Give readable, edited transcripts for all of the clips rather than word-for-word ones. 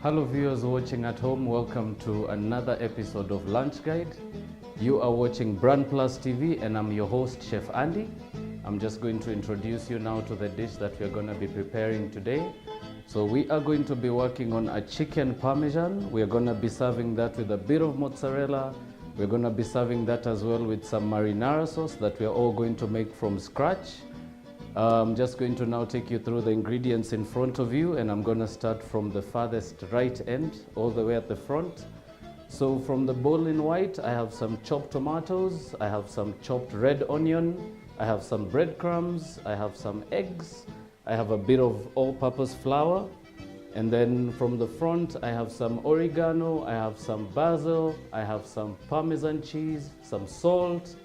Hello viewers watching at home, welcome to another episode of Lunch Guide. You are watching BrandPlus TV and I'm your host, Chef Andy. I'm just going to introduce you now to the dish that we're going to be preparing today. So we are going to be working on a chicken parmesan. We're going to be serving that with a bit of mozzarella. We're going to be serving that as well with some marinara sauce that we're all going to make from scratch. I'm just going to now take you through the ingredients in front of you, and I'm going to start from the farthest right end all the way at the front. So from the bowl in white, I have some chopped tomatoes, I have some chopped red onion, I have some breadcrumbs, I have some eggs, I have a bit of all-purpose flour, and then from the front I have some oregano, I have some basil, I have some Parmesan cheese, some salt,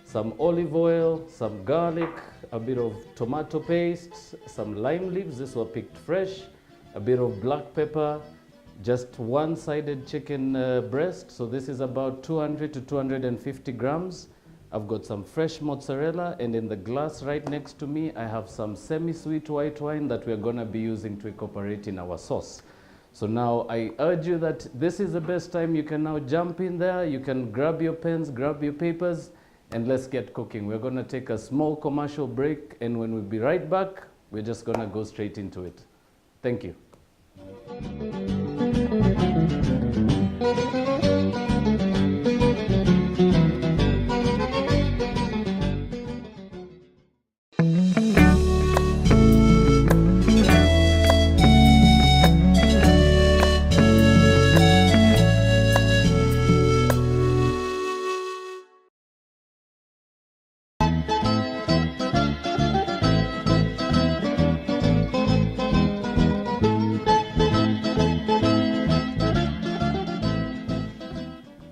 some olive oil, some garlic, a bit of tomato paste, some lime leaves, these were picked fresh, a bit of black pepper, just one-sided chicken breast, so this is about 200 to 250 grams. I've got some fresh mozzarella, and in the glass right next to me I have some semi-sweet white wine that we're going to be using to incorporate in our sauce. So now I urge you that this is the best time. You can now jump in there, you can grab your pens, grab your papers, and let's get cooking. We're going to take a small commercial break, and when we'll be right back, we're just going to go straight into it. Thank you.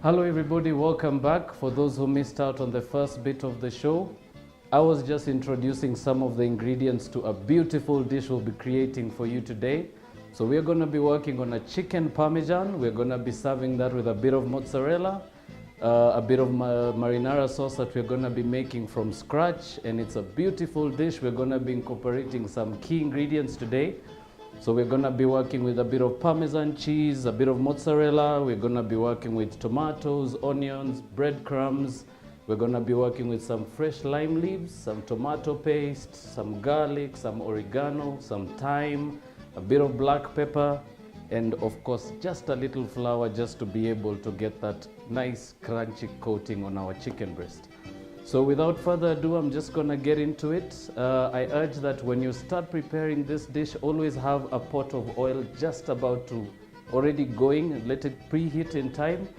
Hello everybody, welcome back. For those who missed out on the first bit of the show, I was just introducing some of the ingredients to a beautiful dish we'll be creating for you today. So we're going to be working on a chicken parmesan. We're going to be serving that with a bit of mozzarella, a bit of marinara sauce that we're going to be making from scratch, and it's a beautiful dish. We're going to be incorporating some key ingredients today. So we're going to be working with a bit of Parmesan cheese, a bit of mozzarella. We're going to be working with tomatoes, onions, breadcrumbs. We're going to be working with some fresh lime leaves, some tomato paste, some garlic, some oregano, some thyme, a bit of black pepper, and of course just a little flour just to be able to get that nice crunchy coating on our chicken breast. So without further ado, I'm just going to get into it. I urge that when you start preparing this dish, always have a pot of oil just about to already going, and let it preheat in time.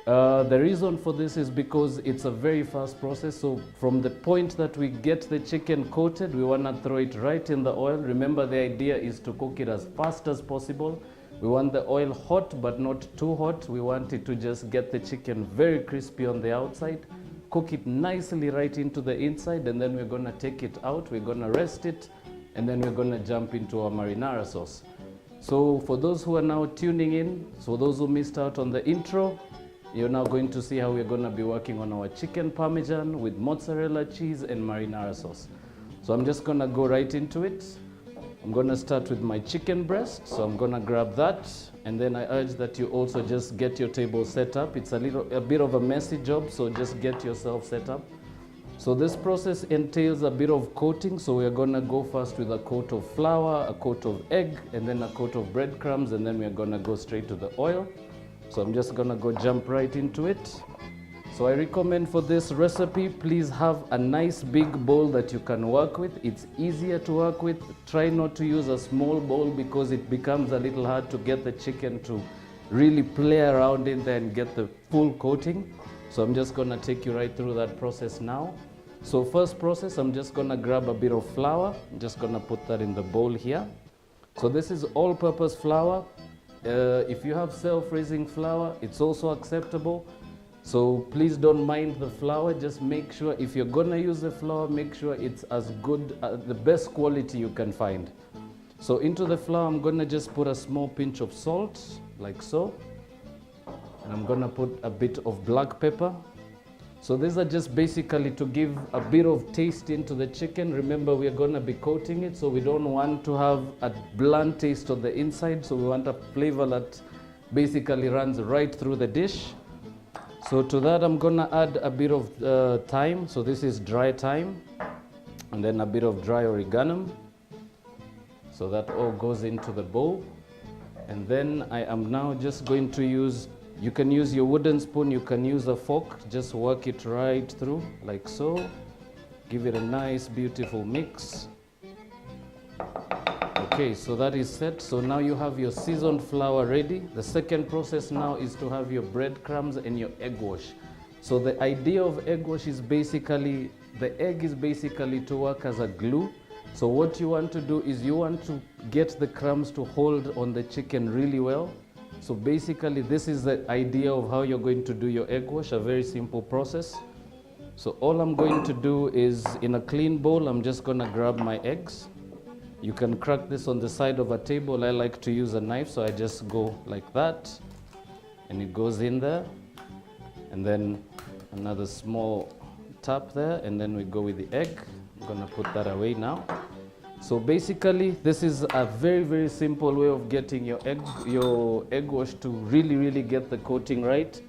The reason for this is because it's a very fast process. So from the point that we get the chicken coated, we want to throw it right in the oil. Remember, the idea is to cook it as fast as possible. We want the oil hot but not too hot. We want it to just get the chicken very crispy on the outside. Cook it nicely right into the inside, and then we're going to take it out, we're going to rest it, and then we're going to jump into our marinara sauce. So for those who are now tuning in, so those who missed out on the intro, you're now going to see how we're going to be working on our chicken parmesan with mozzarella cheese and marinara sauce. So I'm just going to go right into it. I'm going to start with my chicken breast, so I'm going to grab that, and then I urge that you also just get your table set up. It's a bit of a messy job, so just get yourself set up. So this process entails a bit of coating, so we're going to go first with a coat of flour, a coat of egg, and then a coat of breadcrumbs, and then we're going to go straight to the oil. So I'm just going to go jump right into it. So I recommend for this recipe, please have a nice big bowl that you can work with. It's easier to work with. Try not to use a small bowl because it becomes a little hard to get the chicken to really play around in there and get the full coating. So I'm just going to take you right through that process now. So first process, I'm just going to grab a bit of flour. I'm just going to put that in the bowl here. So this is all-purpose flour. If you have self-raising flour, it's also acceptable. So please don't mind the flour, just make sure if you're gonna use the flour, make sure it's as good, the best quality you can find. So into the flour, I'm gonna just put a small pinch of salt, like so. And I'm gonna put a bit of black pepper. So these are just basically to give a bit of taste into the chicken. Remember, we are going to be coating it, so we don't want to have a bland taste on the inside. So we want a flavor that basically runs right through the dish. So to that, I'm going to add a bit of thyme. So this is dry thyme, and then a bit of dry oregano. So that all goes into the bowl. And then I am now just going to use, you can use your wooden spoon, you can use a fork, just work it right through like so. Give it a nice, beautiful mix. Okay, so that is set. So now you have your seasoned flour ready. The second process now is to have your breadcrumbs and your egg wash. So the idea of egg wash is basically, the egg is basically to work as a glue. So what you want to do is you want to get the crumbs to hold on the chicken really well. So basically this is the idea of how you're going to do your egg wash, a very simple process. So all I'm going to do is, in a clean bowl, I'm just going to grab my eggs. You can crack this on the side of a table. I like to use a knife, so I just go like that. And it goes in there. And then another small tap there, and then we go with the egg. I'm going to put that away now. So basically, this is a very, very simple way of getting your egg wash to really get the coating right.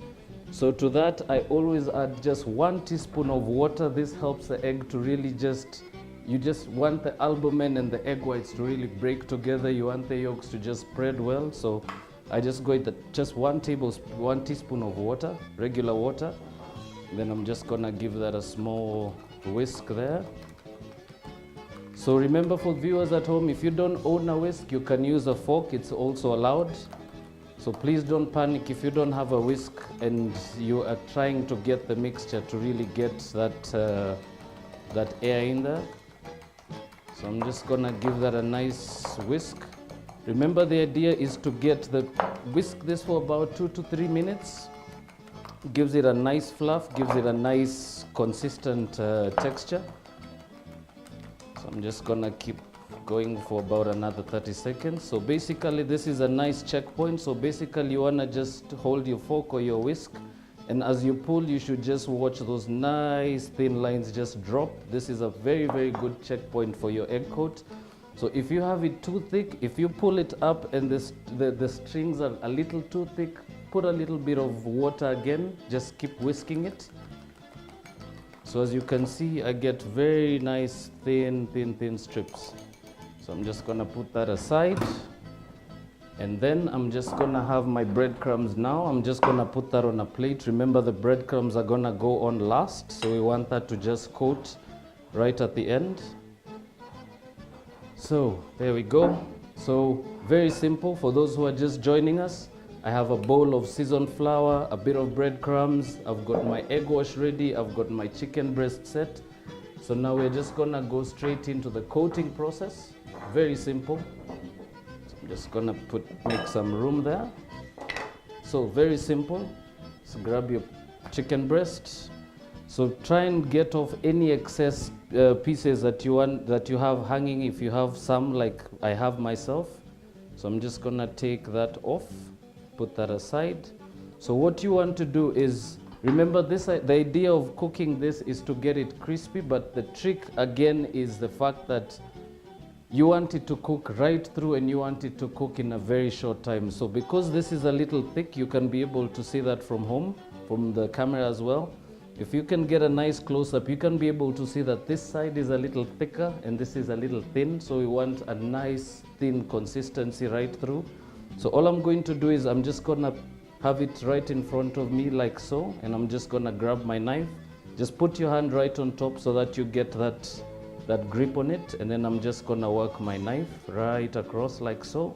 So to that, I always add just 1 teaspoon of water. This helps the egg to really you just want the albumin and the egg whites to really break together. You want the yolks to just spread well. So I just go with just 1 teaspoon of water, regular water. Then I'm just gonna give that a small whisk there. So remember, for viewers at home, if you don't own a whisk, you can use a fork. It's also allowed. So please don't panic if you don't have a whisk and you are trying to get the mixture to really get that air in there. So I'm just gonna give that a nice whisk. Remember, the idea is to whisk this for about 2 to 3 minutes. Gives it a nice fluff, gives it a nice consistent texture. So I'm just gonna keep going for about another 30 seconds. So basically this is a nice checkpoint. So basically you wanna just hold your fork or your whisk, and as you pull, you should just watch those nice thin lines just drop. This is a very good checkpoint for your egg coat. So if you have it too thick, if you pull it up and the strings are a little too thick, put a little bit of water again, just keep whisking it. So as you can see, I get very nice thin strips. So I'm just gonna put that aside. And then I'm just gonna have my breadcrumbs now. I'm just gonna put that on a plate. Remember, the breadcrumbs are gonna go on last, so we want that to just coat right at the end. So there we go. So very simple for those who are just joining us. I have a bowl of seasoned flour, a bit of breadcrumbs, I've got my egg wash ready, I've got my chicken breast set. So now we're just gonna go straight into the coating process. Very simple. So I'm just gonna make some room there. So very simple. So grab your chicken breast. So try and get off any excess pieces that you have hanging, if you have some like I have myself. So I'm just gonna take that off. Put that aside. So what you want to do is, remember this, the idea of cooking this is to get it crispy, but the trick again is the fact that you want it to cook right through and you want it to cook in a very short time. So because this is a little thick, you can be able to see that from home, from the camera as well. If you can get a nice close-up, you can be able to see that this side is a little thicker and this is a little thin. So we want a nice thin consistency right through. So all I'm going to do is I'm just gonna have it right in front of me like so, and I'm just gonna grab my knife. Just put your hand right on top so that you get that grip on it, and then I'm just gonna work my knife right across like so.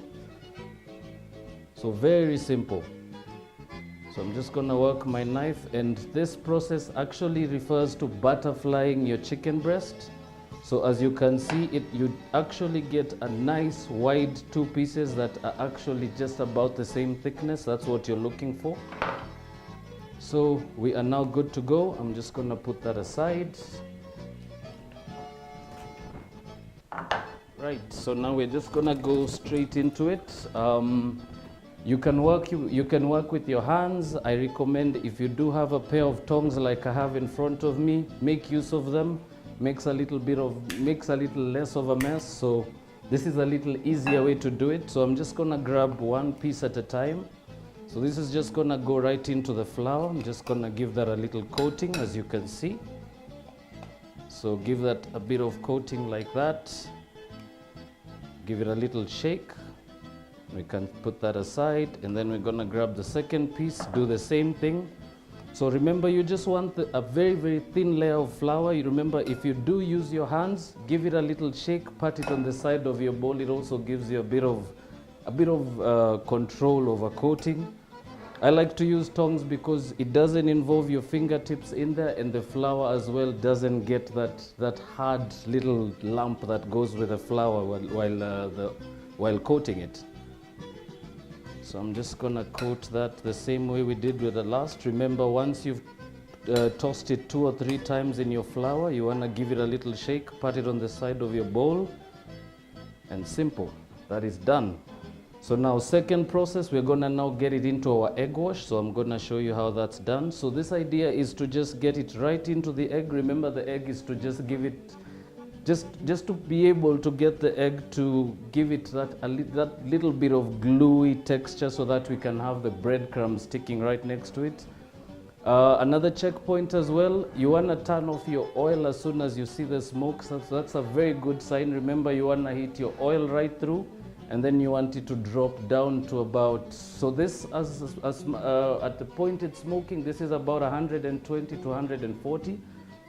So very simple. So I'm just gonna work my knife, and this process actually refers to butterflying your chicken breast. So as you can see, you actually get a nice wide 2 pieces that are actually just about the same thickness. That's what you're looking for. So we are now good to go. I'm just gonna put that aside. Right, so now we're just gonna go straight into it. You can work with your hands. I recommend, if you do have a pair of tongs like I have in front of me, make use of them. Makes a little less of a mess. So this is a little easier way to do it. So I'm just gonna grab one piece at a time. So this is just gonna go right into the flour. I'm just gonna give that a little coating, as you can see. So give that a bit of coating like that. Give it a little shake. We can put that aside, and then we're gonna grab the second piece, do the same thing. So remember, you just want a very, very thin layer of flour. You remember, if you do use your hands, give it a little shake, pat it on the side of your bowl. It also gives you a bit of control over coating. I like to use tongs because it doesn't involve your fingertips in there, and the flour as well doesn't get that hard little lump that goes with the flour while coating it. So I'm just gonna coat that the same way we did with the last. Remember, once you've tossed it 2 or 3 times in your flour, you wanna give it a little shake, pat it on the side of your bowl, and simple. That is done. So now, second process, we're gonna now get it into our egg wash. So I'm gonna show you how that's done. So this idea is to just get it right into the egg. Remember, the egg is to just give it, just to be able to get the egg to give it that little bit of gluey texture, so that we can have the breadcrumbs sticking right next to it. Another checkpoint as well, you want to turn off your oil as soon as you see the smoke. So that's a very good sign. Remember, you want to heat your oil right through, and then you want it to drop down to about, so this at the point it's smoking, this is about 120 to 140.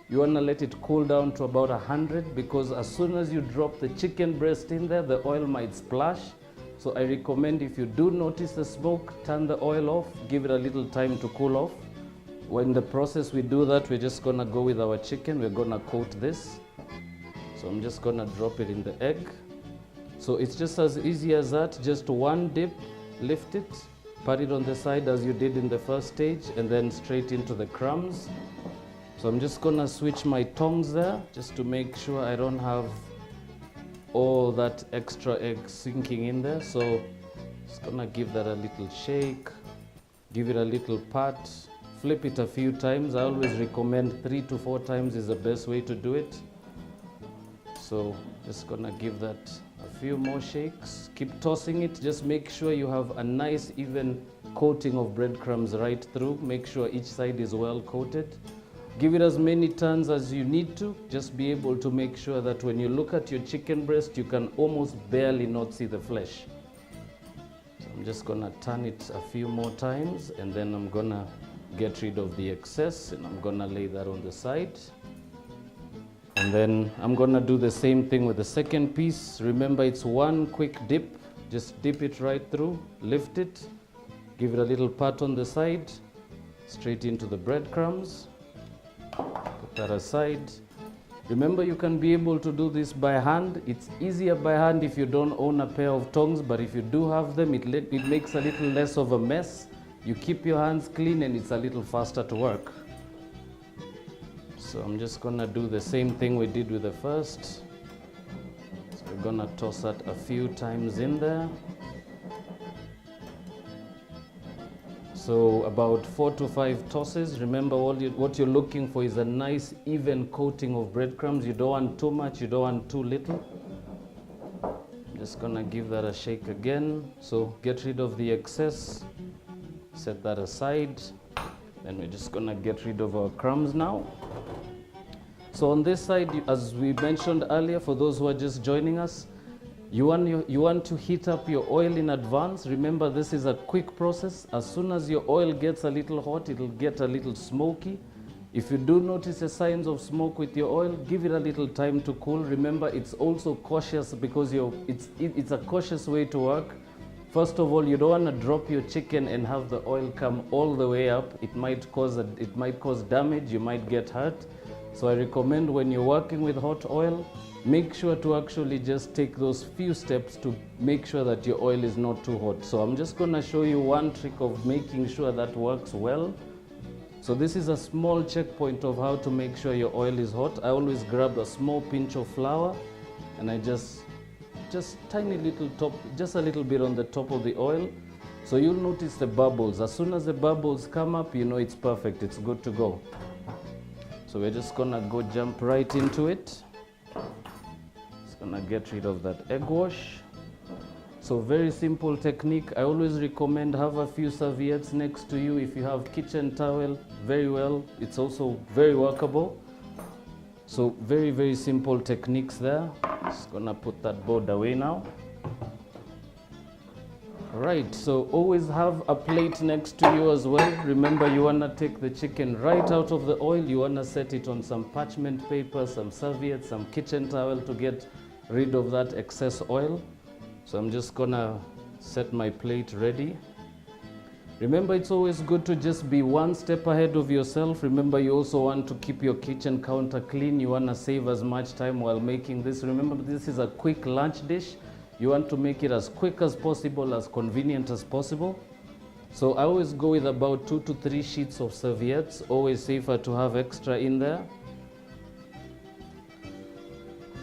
You want to let it cool down to about 100, because as soon as you drop the chicken breast in there, the oil might splash. So I recommend, if you do notice the smoke, turn the oil off, give it a little time to cool off. When the process we do that, we're just gonna go with our chicken. We're gonna coat this. So I'm just gonna drop it in the egg. So it's just as easy as that, just one dip, lift it, pat it on the side as you did in the first stage, and then straight into the crumbs. So I'm just gonna switch my tongs there, just to make sure I don't have all that extra egg sinking in there. So just gonna give that a little shake, give it a little pat, flip it a few times. I always recommend 3 to 4 times is the best way to do it. So just gonna give that a few more shakes. Keep tossing it. Just make sure you have a nice even coating of breadcrumbs right through. Make sure each side is well coated. Give it as many turns as you need to. Just be able to make sure that when you look at your chicken breast, you can almost barely not see the flesh. So I'm just gonna turn it a few more times, and then I'm gonna get rid of the excess, and I'm gonna lay that on the side. And then I'm gonna do the same thing with the second piece. Remember, it's one quick dip. Just dip it right through, lift it, give it a little pat on the side, straight into the breadcrumbs. Put that aside. Remember, you can be able to do this by hand. It's easier by hand if you don't own a pair of tongs, but if you do have them, it makes a little less of a mess. You keep your hands clean, and it's a little faster to work. So I'm just gonna do the same thing we did with the first. So we're gonna toss that a few times in there. So about 4 to 5 tosses. Remember, what you're looking for is a nice even coating of breadcrumbs. You don't want too much, you don't want too little. I'm just gonna give that a shake again. So get rid of the excess, set that aside. Then we're just gonna get rid of our crumbs now. So on this side, as we mentioned earlier, for those who are just joining us, you want to heat up your oil in advance. Remember, this is a quick process. As soon as your oil gets a little hot, it'll get a little smoky. If you do notice the signs of smoke with your oil, give it a little time to cool. Remember, it's also cautious, because it's a cautious way to work. First of all, you don't want to drop your chicken and have the oil come all the way up. It might cause damage. You might get hurt. So I recommend, when you're working with hot oil, make sure to actually just take those few steps to make sure that your oil is not too hot. So I'm just going to show you one trick of making sure that works well. So this is a small checkpoint of how to make sure your oil is hot. I always grab a small pinch of flour, and I just tiny little top, just a little bit on the top of the oil. So you'll notice the bubbles. As soon as the bubbles come up, you know it's perfect, it's good to go. So we're just gonna go jump right into it. Just gonna get rid of that egg wash. So very simple technique. I always recommend have a few serviettes next to you. If you have kitchen towel, very well. It's also very workable. So very, very simple techniques there. Just gonna put that board away now. Right, so always have a plate next to you as well. Remember, you wanna take the chicken right out of the oil. You wanna set it on some parchment paper, some serviettes, some kitchen towel to get rid of that excess oil. So I'm just gonna set my plate ready. Remember, it's always good to just be one step ahead of yourself. Remember, you also want to keep your kitchen counter clean. You wanna save as much time while making this. Remember, this is a quick lunch dish. You want to make it as quick as possible, as convenient as possible. So I always go with about 2 to 3 sheets of serviettes. Always safer to have extra in there.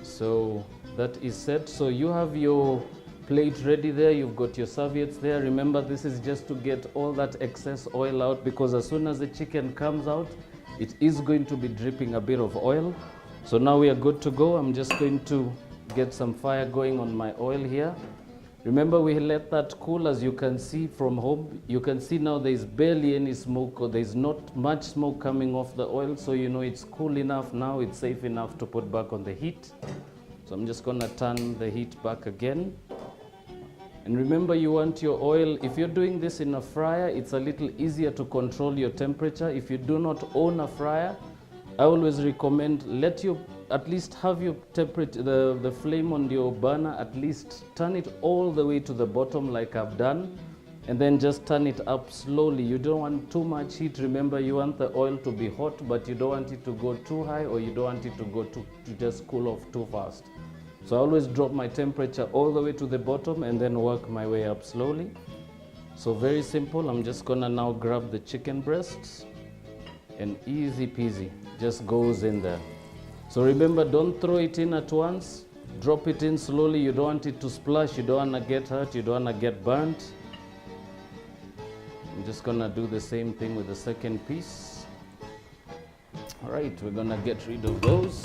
So that is set. So you have your plate ready there. You've got your serviettes there. Remember, this is just to get all that excess oil out, because as soon as the chicken comes out, it is going to be dripping a bit of oil. So now we are good to go. I'm just going to get some fire going on my oil here. Remember, we let that cool. As you can see from home, you can see now there's barely any smoke, or there's not much smoke coming off the oil, so you know it's cool enough now. It's safe enough to put back on the heat. So I'm just gonna turn the heat back again. And remember, you want your oil, if you're doing this in a fryer, it's a little easier to control your temperature. If you do not own a fryer, I always recommend at least have your temperature, the flame on your burner, at least turn it all the way to the bottom like I've done, and then just turn it up slowly. You don't want too much heat. Remember, you want the oil to be hot, but you don't want it to go too high, or you don't want it to just cool off too fast. So I always drop my temperature all the way to the bottom and then work my way up slowly. So very simple. I'm just gonna now grab the chicken breasts, and easy peasy, just goes in there. So remember, don't throw it in at once. Drop it in slowly. You don't want it to splash. You don't want to get hurt. You don't want to get burnt. I'm just gonna do the same thing with the second piece. All right, we're gonna get rid of those.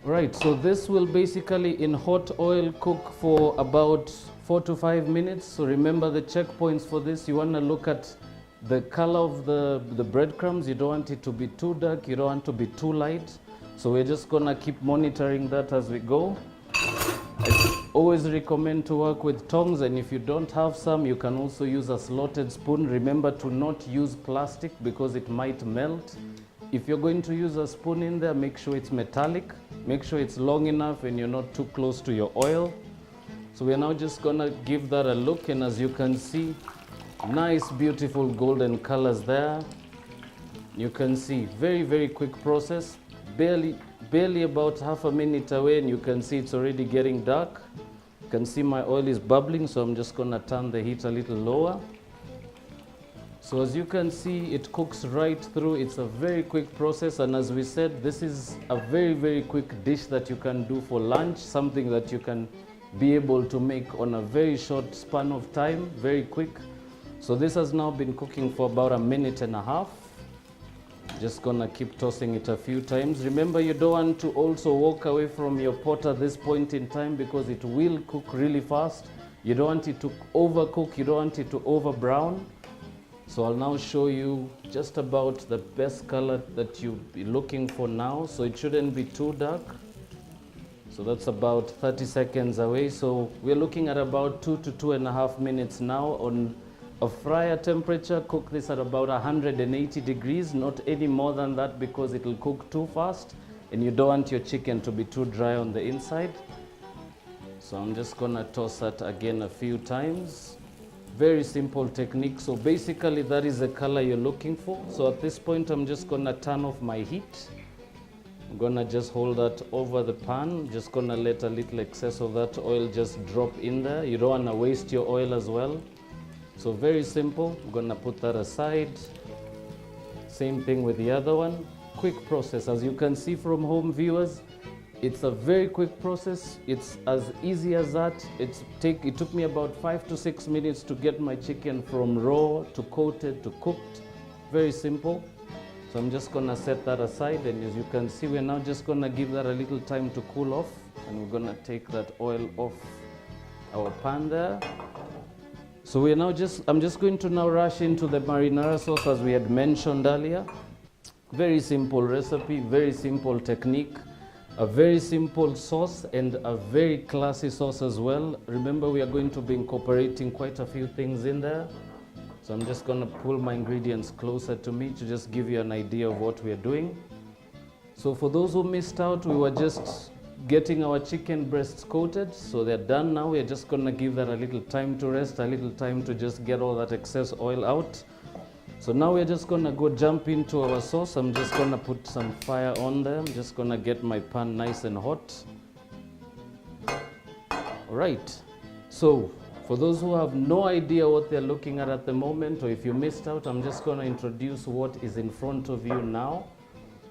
Right, so this will basically in hot oil cook for about 4 to 5 minutes. So remember the checkpoints for this. You want to look at the color of the breadcrumbs. You don't want it to be too dark. You don't want to be too light. So we're just gonna keep monitoring that as we go. I always recommend to work with tongs, and if you don't have some, you can also use a slotted spoon. Remember to not use plastic because it might melt. If you're going to use a spoon in there, make sure it's metallic. Make sure it's long enough and you're not too close to your oil. So we're now just gonna give that a look, and as you can see, nice beautiful golden colors there. You can see very, very quick process. Barely about half a minute away, and you can see it's already getting dark. You can see my oil is bubbling, so I'm just gonna turn the heat a little lower. So as you can see, it cooks right through. It's a very quick process, and as we said, this is a very, very quick dish that you can do for lunch, something that you can be able to make on a very short span of time, very quick. So this has now been cooking for about 1.5 minutes. Just gonna keep tossing it a few times. Remember, you don't want to also walk away from your pot at this point in time, because it will cook really fast. You don't want it to overcook, you don't want it to over brown. So I'll now show you just about the best color that you'll be looking for now. So it shouldn't be too dark. So that's about 30 seconds away. So we're looking at about 2 to 2.5 minutes now on a fryer temperature. Cook this at about 180 degrees, not any more than that, because it will cook too fast and you don't want your chicken to be too dry on the inside. So I'm just gonna toss that again a few times. Very simple technique. So basically that is the color you're looking for. So at this point I'm just gonna turn off my heat. I'm gonna just hold that over the pan. Just gonna let a little excess of that oil just drop in there. You don't wanna waste your oil as well. So very simple. I'm gonna put that aside. Same thing with the other one. Quick process. As you can see from home, viewers, It's a very quick process. It's as easy as that. It took me about 5 to 6 minutes to get my chicken from raw to coated to cooked. Very simple. So I'm just gonna set that aside, and as you can see, we're now just gonna give that a little time to cool off, and we're gonna take that oil off our pan there. So I'm just going to now rush into the marinara sauce as we had mentioned earlier. Very simple recipe, very simple technique, a very simple sauce and a very classy sauce as well. Remember, we are going to be incorporating quite a few things in there. So I'm just gonna pull my ingredients closer to me to just give you an idea of what we are doing. So for those who missed out, we were just getting our chicken breasts coated. So they're done now. We're just gonna give that a little time to rest, a little time to just get all that excess oil out. So now we're just gonna go jump into our sauce. I'm just gonna put some fire on there. I'm just gonna get my pan nice and hot. All right, so for those who have no idea what they're looking at the moment, or if you missed out, I'm just gonna introduce what is in front of you now.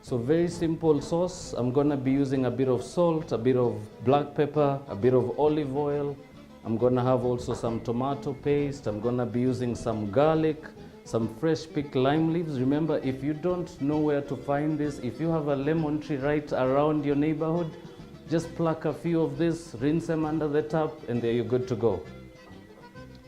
So very simple sauce. I'm gonna be using a bit of salt, a bit of black pepper, a bit of olive oil. I'm gonna have also some tomato paste. I'm gonna be using some garlic, some fresh picked lime leaves. Remember, if you don't know where to find this, if you have a lemon tree right around your neighborhood, just pluck a few of this, rinse them under the tap, and there you're good to go.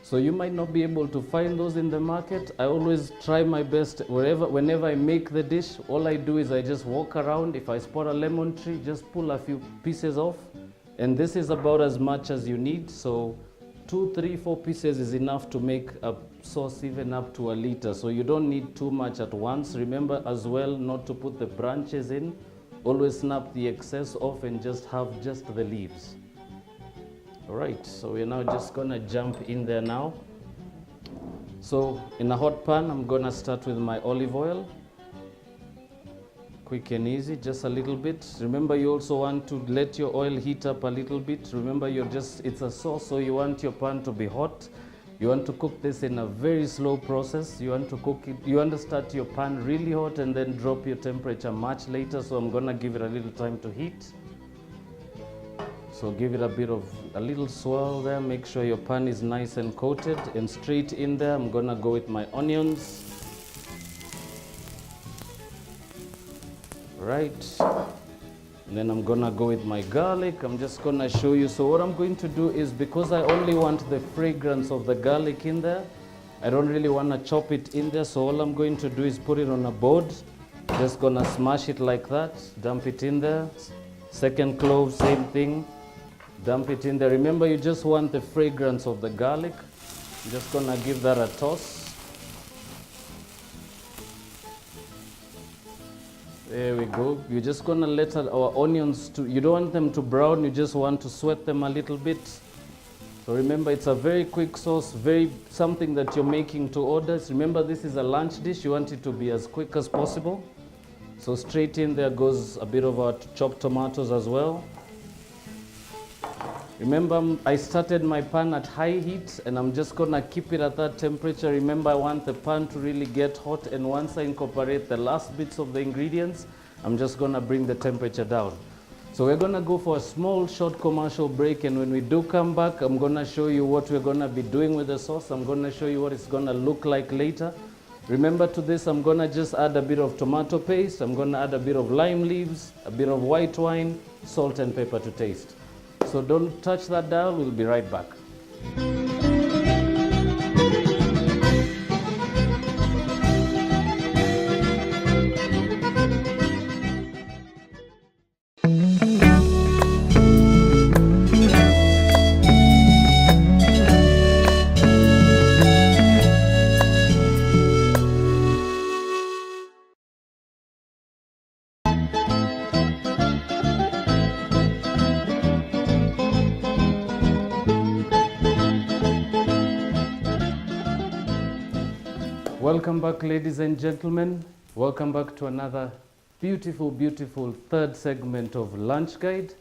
So you might not be able to find those in the market. I always try my best whenever I make the dish. All I do is I just walk around. If I spot a lemon tree, just pull a few pieces off. And this is about as much as you need. So 2, 3, 4 pieces is enough to make a sauce even up to a liter. So you don't need too much at once. Remember as well not to put the branches in. Always snap the excess off and just have just the leaves. All right, so we're now just gonna jump in there now. So in a hot pan, I'm gonna start with my olive oil. Quick and easy, just a little bit. Remember, you also want to let your oil heat up a little bit. Remember, it's a sauce, so you want your pan to be hot. You want to cook this in a very slow process. You want to start your pan really hot and then drop your temperature much later. So I'm gonna give it a little time to heat. So give it a little swirl there. Make sure your pan is nice and coated, and straight in there, I'm gonna go with my onions. Right. And then I'm gonna go with my garlic. I'm just gonna show you. So what I'm going to do is, because I only want the fragrance of the garlic in there, I don't really wanna chop it in there. So all I'm going to do is put it on a board. Just gonna smash it like that, dump it in there. Second clove, same thing. Dump it in there. Remember, you just want the fragrance of the garlic. I'm just gonna give that a toss. There we go. You're just gonna let our onions you don't want them to brown, you just want to sweat them a little bit. So remember, it's a very quick sauce, something that you're making to order. Remember, this is a lunch dish. You want it to be as quick as possible. So straight in there goes a bit of our chopped tomatoes as well. Remember, I started my pan at high heat, and I'm just gonna keep it at that temperature. Remember, I want the pan to really get hot, and once I incorporate the last bits of the ingredients, I'm just gonna bring the temperature down. So we're gonna go for a small, short commercial break, and when we do come back, I'm gonna show you what we're gonna be doing with the sauce. I'm gonna show you what it's gonna look like later. Remember, to this, I'm gonna just add a bit of tomato paste. I'm gonna add a bit of lime leaves, a bit of white wine, salt and pepper to taste. So don't touch that dial, we'll be right back. Welcome back, ladies and gentlemen. Welcome back to another beautiful, beautiful third segment of Lunch Guide,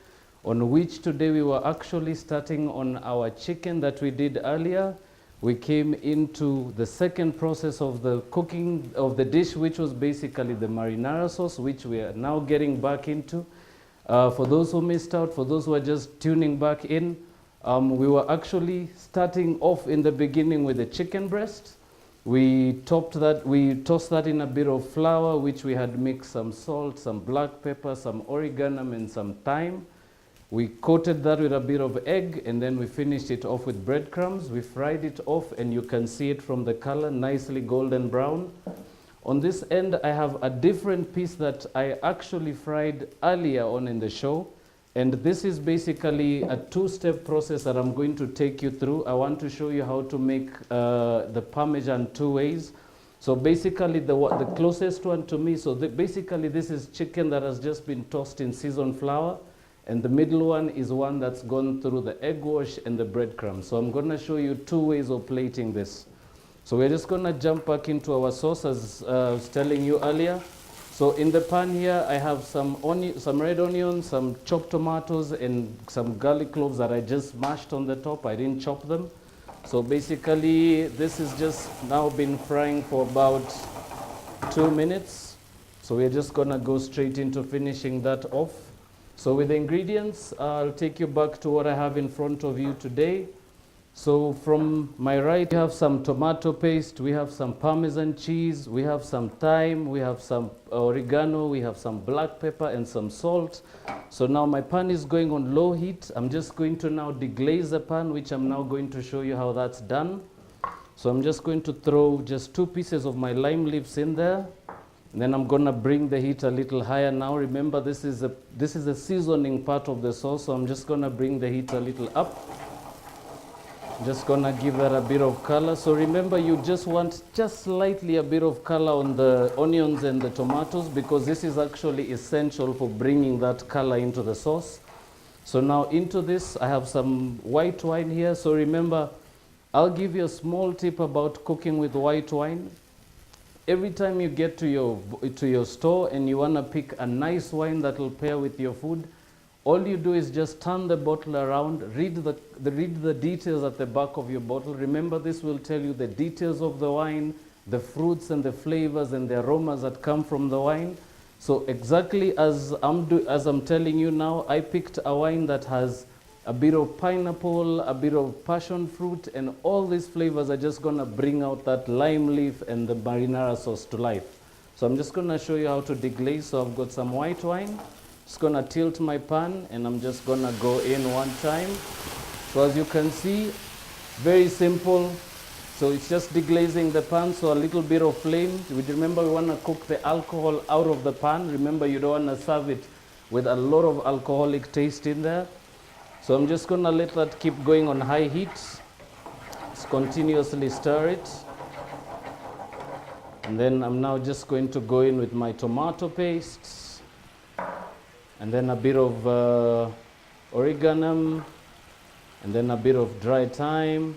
on which today we were actually starting on our chicken that we did earlier. We came into the second process of the cooking of the dish, which was basically the marinara sauce, which we are now getting back into. For those who missed out, for those who are just tuning back in, we were actually starting off in the beginning with the chicken breast. We tossed that in a bit of flour, which we had mixed some salt, some black pepper, some oregano, and some thyme. We coated that with a bit of egg, and then we finished it off with breadcrumbs. We fried it off, and you can see it from the color, nicely golden brown. On this end, I have a different piece that I actually fried earlier on in the show. And this is basically a two-step process that I'm going to take you through. I want to show you how to make the Parmesan two ways. So basically, the closest one to me, basically this is chicken that has just been tossed in seasoned flour. And the middle one is one that's gone through the egg wash and the breadcrumbs. So I'm going to show you two ways of plating this. So we're just going to jump back into our sauce, as I was telling you earlier. So in the pan here, I have some red onions, some chopped tomatoes, and some garlic cloves that I just mashed on the top. I didn't chop them. So basically, this is just now been frying for about 2 minutes. So we're just going to go straight into finishing that off. So with the ingredients, I'll take you back to what I have in front of you today. So from my right, we have some tomato paste, we have some Parmesan cheese, we have some thyme, we have some oregano, we have some black pepper and some salt. So now my pan is going on low heat. I'm just going to now deglaze the pan, which I'm now going to show you how that's done. So I'm just going to throw just 2 pieces of my lime leaves in there. And then I'm going to bring the heat a little higher now. Remember, this is the seasoning part of the sauce, so I'm just going to bring the heat a little up. Just going to give that a bit of color. So remember, you just want just slightly a bit of color on the onions and the tomatoes, because this is actually essential for bringing that color into the sauce. So now into this, I have some white wine here. So remember, I'll give you a small tip about cooking with white wine. Every time you get to your store and you want to pick a nice wine that will pair with your food, all you do is just turn the bottle around, read the details at the back of your bottle. Remember, this will tell you the details of the wine, the fruits and the flavors and the aromas that come from the wine. So exactly as I'm telling you now, I picked a wine that has a bit of pineapple, a bit of passion fruit, and all these flavors are just going to bring out that lime leaf and the marinara sauce to life. So I'm just going to show you how to deglaze. So I've got some white wine. Just going to tilt my pan, and I'm just going to go in one time. So as you can see, very simple. So it's just deglazing the pan, so a little bit of flame. Remember, we want to cook the alcohol out of the pan. Remember, you don't want to serve it with a lot of alcoholic taste in there. So I'm just going to let that keep going on high heat. Just continuously stir it. And then I'm now just going to go in with my tomato paste. And then a bit of oregano. And then a bit of dry thyme.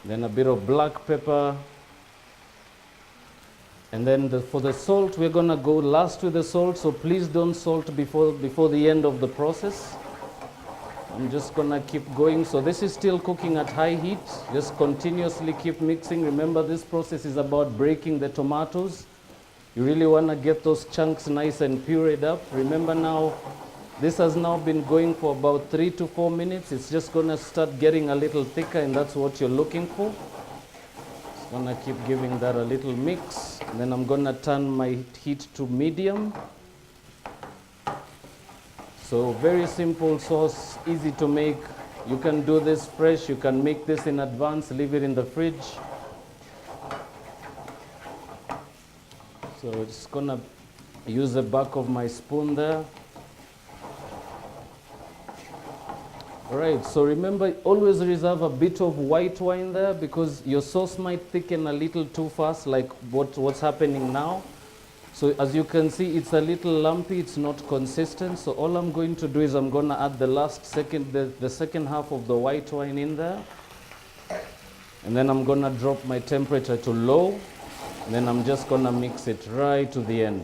Then a bit of black pepper. And then for the salt, we're going to go last with the salt. So please don't salt before the end of the process. I'm just going to keep going. So this is still cooking at high heat. Just continuously keep mixing. Remember, this process is about breaking the tomatoes. You really want to get those chunks nice and pureed up. Remember now, this has now been going for about 3 to 4 minutes. It's just going to start getting a little thicker, and that's what you're looking for. Just going to keep giving that a little mix. And then I'm going to turn my heat to medium. So very simple sauce, easy to make. You can do this fresh, you can make this in advance, leave it in the fridge. So it's gonna use the back of my spoon there. All right, so remember, always reserve a bit of white wine there, because your sauce might thicken a little too fast, like what's happening now. So as you can see, it's a little lumpy, it's not consistent. So all I'm going to do is I'm going to add the second half of the white wine in there. And then I'm going to drop my temperature to low. And then I'm just going to mix it right to the end.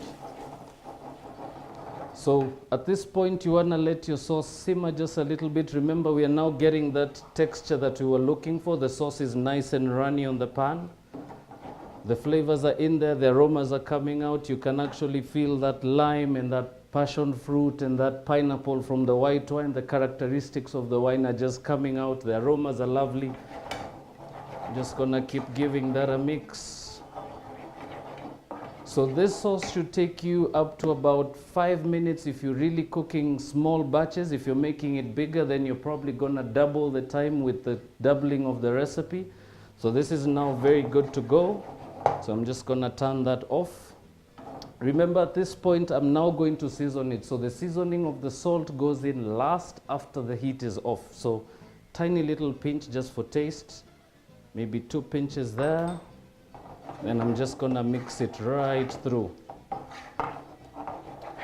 So at this point, you want to let your sauce simmer just a little bit. Remember, we are now getting that texture that we were looking for. The sauce is nice and runny on the pan. The flavors are in there, the aromas are coming out. You can actually feel that lime and that passion fruit and that pineapple from the white wine. The characteristics of the wine are just coming out. The aromas are lovely. I'm just gonna keep giving that a mix. So this sauce should take you up to about 5 minutes if you're really cooking small batches. If you're making it bigger, then you're probably gonna double the time with the doubling of the recipe. So this is now very good to go. So I'm just gonna turn that off. Remember, at this point, I'm now going to season it. So the seasoning of the salt goes in last after the heat is off. So tiny little pinch just for taste. Maybe 2 pinches there. And I'm just gonna mix it right through.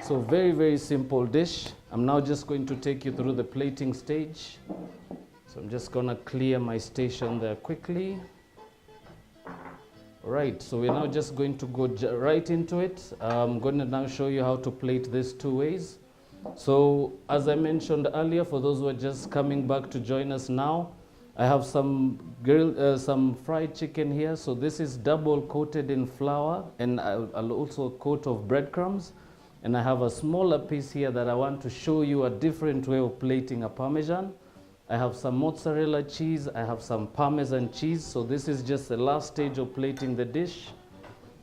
So very, very simple dish. I'm now just going to take you through the plating stage. So I'm just gonna clear my station there quickly. Right, so we're now just going to go right into it. I'm going to now show you how to plate this 2 ways. So as I mentioned earlier, for those who are just coming back to join us now, I have some fried chicken here. So this is double coated in flour, and I'll also coat of breadcrumbs. And I have a smaller piece here that I want to show you a different way of plating a Parmesan. I have some mozzarella cheese, I have some Parmesan cheese. So this is just the last stage of plating the dish.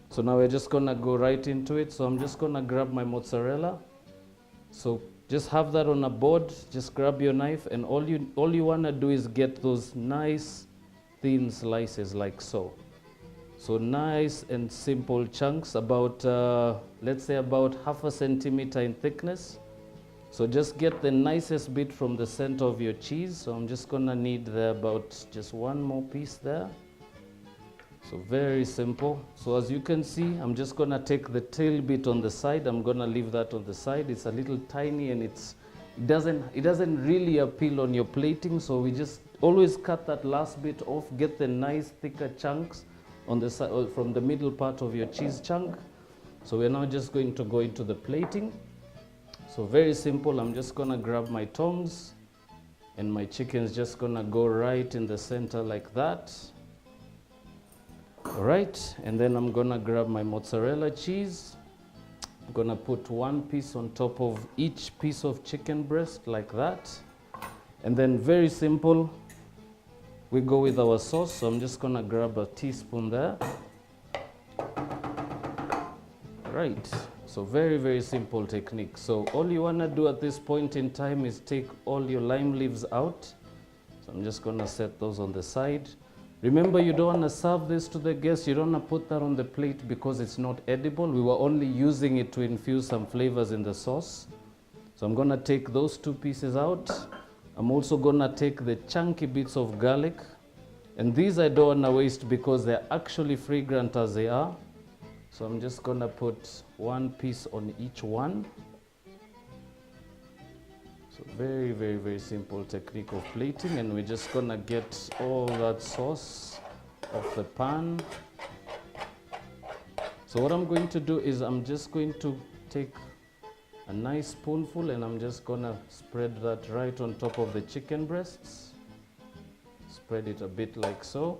So now we're just gonna go right into it. So I'm just gonna grab my mozzarella. So just have that on a board, just grab your knife, and all you wanna do is get those nice thin slices like so. So nice and simple chunks, about, let's say about 1/2 centimeter in thickness. So just get the nicest bit from the center of your cheese. So I'm just gonna need about just 1 more piece there. So very simple. So as you can see, I'm just gonna take the tail bit on the side. I'm gonna leave that on the side. It's a little tiny and it doesn't really appeal on your plating. So we just always cut that last bit off. Get the nice thicker chunks on the side from the middle part of your cheese chunk. So we're now just going to go into the plating. So very simple. I'm just gonna grab my tongs, and my chicken's just gonna go right in the center like that. All right, and then I'm gonna grab my mozzarella cheese. I'm gonna put 1 piece on top of each piece of chicken breast like that. And then very simple, we go with our sauce. So I'm just gonna grab a teaspoon there. Right, so very, very simple technique. So all you wanna do at this point in time is take all your lime leaves out. So I'm just gonna set those on the side. Remember, you don't want to serve this to the guests. You don't want to put that on the plate because it's not edible. We were only using it to infuse some flavors in the sauce. So I'm going to take those 2 pieces out. I'm also going to take the chunky bits of garlic. And these I don't want to waste because they're actually fragrant as they are. So I'm just going to put 1 piece on each one. So very, very, very simple technique of plating, and we're just gonna get all that sauce off the pan. So what I'm going to do is I'm just going to take a nice spoonful and I'm just gonna spread that right on top of the chicken breasts. Spread it a bit like so.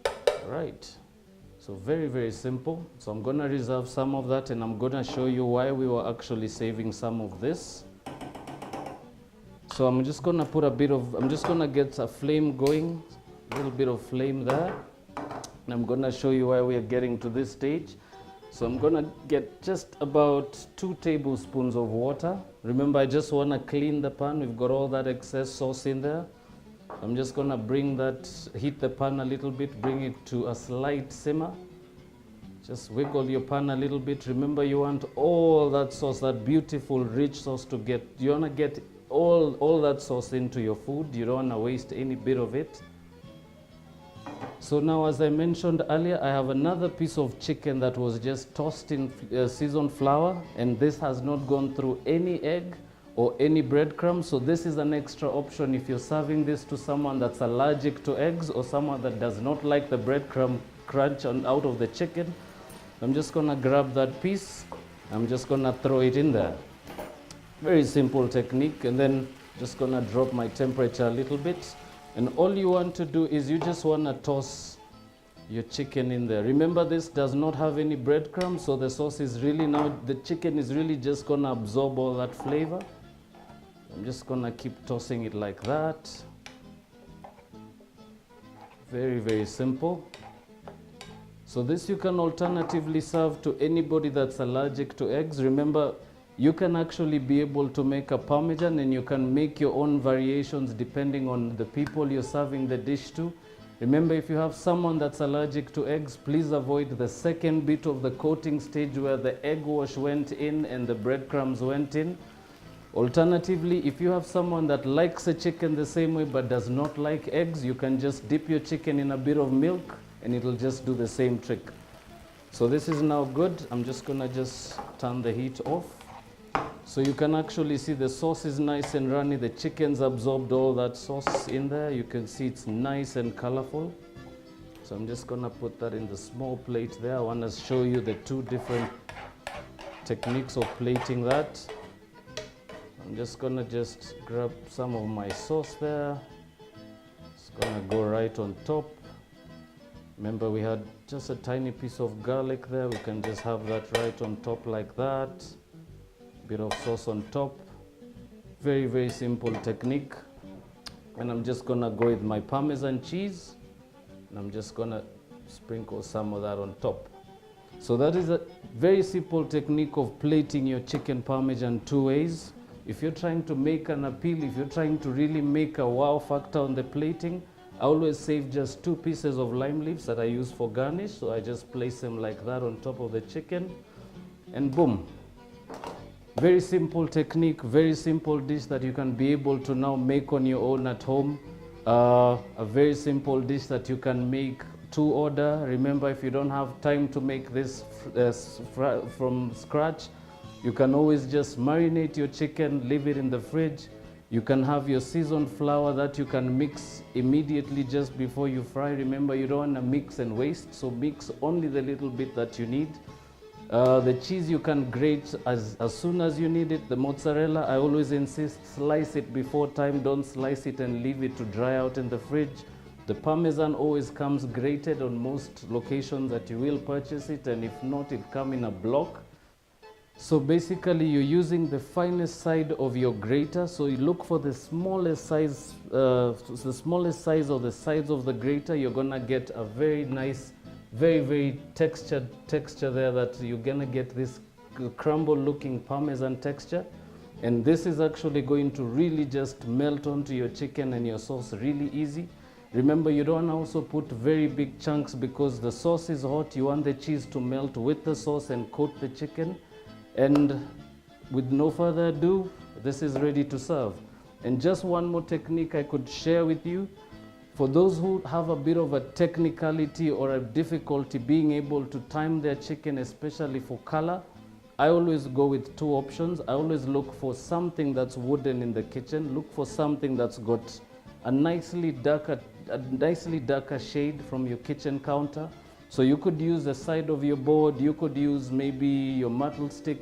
All right. So very, very simple. So I'm gonna reserve some of that and I'm gonna show you why we were actually saving some of this. So I'm just gonna put I'm just gonna get a flame going, a little bit of flame there. And I'm gonna show you why we are getting to this stage. So I'm gonna get just about 2 tablespoons of water. Remember, I just wanna clean the pan. We've got all that excess sauce in there. I'm just gonna heat the pan a little bit, bring it to a slight simmer. Just wiggle your pan a little bit. Remember, you want all that sauce, that beautiful rich sauce you wanna get all that sauce into your food. You don't wanna waste any bit of it. So now, as I mentioned earlier, I have another piece of chicken that was just tossed in seasoned flour, and this has not gone through any egg or any breadcrumbs. So this is an extra option if you're serving this to someone that's allergic to eggs or someone that does not like the breadcrumb crunch out of the chicken. I'm just gonna grab that piece. I'm just gonna throw it in there. Very simple technique. And then just gonna drop my temperature a little bit. And all you want to do is you just wanna toss your chicken in there. Remember, this does not have any breadcrumbs, so the sauce is really now, the chicken is really just gonna absorb all that flavor. I'm just gonna keep tossing it like that. Very, very simple. So this you can alternatively serve to anybody that's allergic to eggs. Remember, you can actually be able to make a Parmesan, and you can make your own variations depending on the people you're serving the dish to. Remember, if you have someone that's allergic to eggs, please avoid the second bit of the coating stage where the egg wash went in and the breadcrumbs went in. Alternatively, if you have someone that likes a chicken the same way but does not like eggs, you can just dip your chicken in a bit of milk and it'll just do the same trick. So this is now good. I'm just gonna just turn the heat off. So you can actually see the sauce is nice and runny. The chicken's absorbed all that sauce in there. You can see it's nice and colorful. So I'm just gonna put that in the small plate there. I wanna show you the two different techniques of plating that. I'm just gonna just grab some of my sauce there. It's gonna go right on top. Remember, we had just a tiny piece of garlic there. We can just have that right on top like that. Bit of sauce on top. Very, very simple technique. And I'm just gonna go with my Parmesan cheese. And I'm just gonna sprinkle some of that on top. So that is a very simple technique of plating your chicken Parmesan two ways. If you're trying to make an appeal, if you're trying to really make a wow factor on the plating, I always save just 2 pieces of lime leaves that I use for garnish. So I just place them like that on top of the chicken, and boom. Very simple technique, very simple dish that you can be able to now make on your own at home. A very simple dish that you can make to order. Remember, if you don't have time to make this from scratch, you can always just marinate your chicken, leave it in the fridge. You can have your seasoned flour that you can mix immediately just before you fry. Remember, you don't want to mix and waste, so mix only the little bit that you need. The cheese you can grate as soon as you need it. The mozzarella, I always insist, slice it before time. Don't slice it and leave it to dry out in the fridge. The Parmesan always comes grated on most locations that you will purchase it, and if not, it comes in a block. So basically, you're using the finest side of your grater. So you look for the smallest size, or the sides of the grater. You're gonna get a very nice, very texture there, that you're gonna get this crumble looking Parmesan texture. And this is actually going to really just melt onto your chicken and your sauce really easy. Remember, you don't also put very big chunks because the sauce is hot. You want the cheese to melt with the sauce and coat the chicken. And with no further ado, this is ready to serve. And just one more technique I could share with you. For those who have a bit of a technicality or a difficulty being able to time their chicken, especially for color, I always go with 2 options. I always look for something that's wooden in the kitchen. Look for something that's got a nicely darker shade from your kitchen counter. So you could use the side of your board, you could use maybe your metal stick.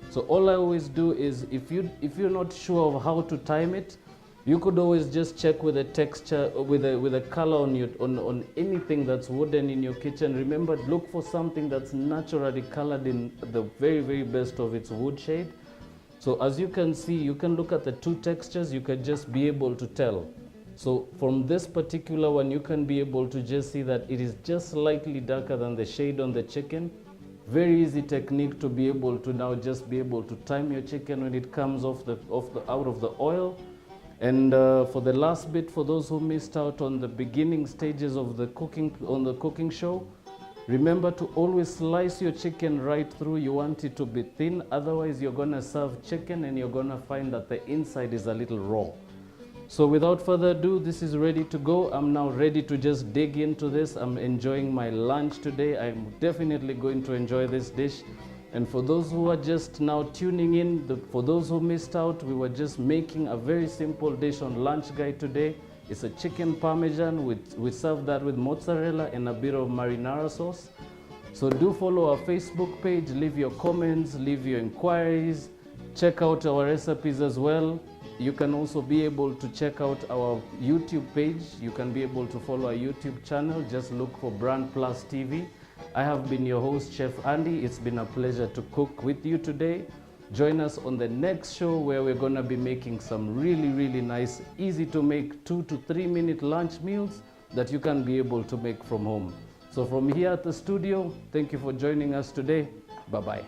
So all I always do is, if you're not sure of how to time it, you could always just check with the texture, with a color on anything that's wooden in your kitchen. Remember, look for something that's naturally colored in the very best of its wood shade. So as you can see, you can look at the 2 textures, you can just be able to tell. So from this particular one, you can be able to just see that it is just slightly darker than the shade on the chicken. Very easy technique to be able to now just be able to time your chicken when it comes out of the oil. And for the last bit, for those who missed out on the beginning stages of the cooking show, remember to always slice your chicken right through. You want it to be thin, otherwise you're gonna serve chicken and you're gonna find that the inside is a little raw. So without further ado, this is ready to go. I'm now ready to just dig into this. I'm enjoying my lunch today. I'm definitely going to enjoy this dish. And for those who are just now tuning in, for those who missed out, we were just making a very simple dish on Lunch Guide today. It's a chicken Parmesan. We serve that with mozzarella and a bit of marinara sauce. So do follow our Facebook page, leave your comments, leave your inquiries, check out our recipes as well. You can also be able to check out our YouTube page. You can be able to follow our YouTube channel. Just look for BrandPlus TV. I have been your host, Chef Andy. It's been a pleasure to cook with you today. Join us on the next show where we're going to be making some really nice, easy to make 2 to 3 minute lunch meals that you can be able to make from home. So from here at the studio, thank you for joining us today. Bye-bye.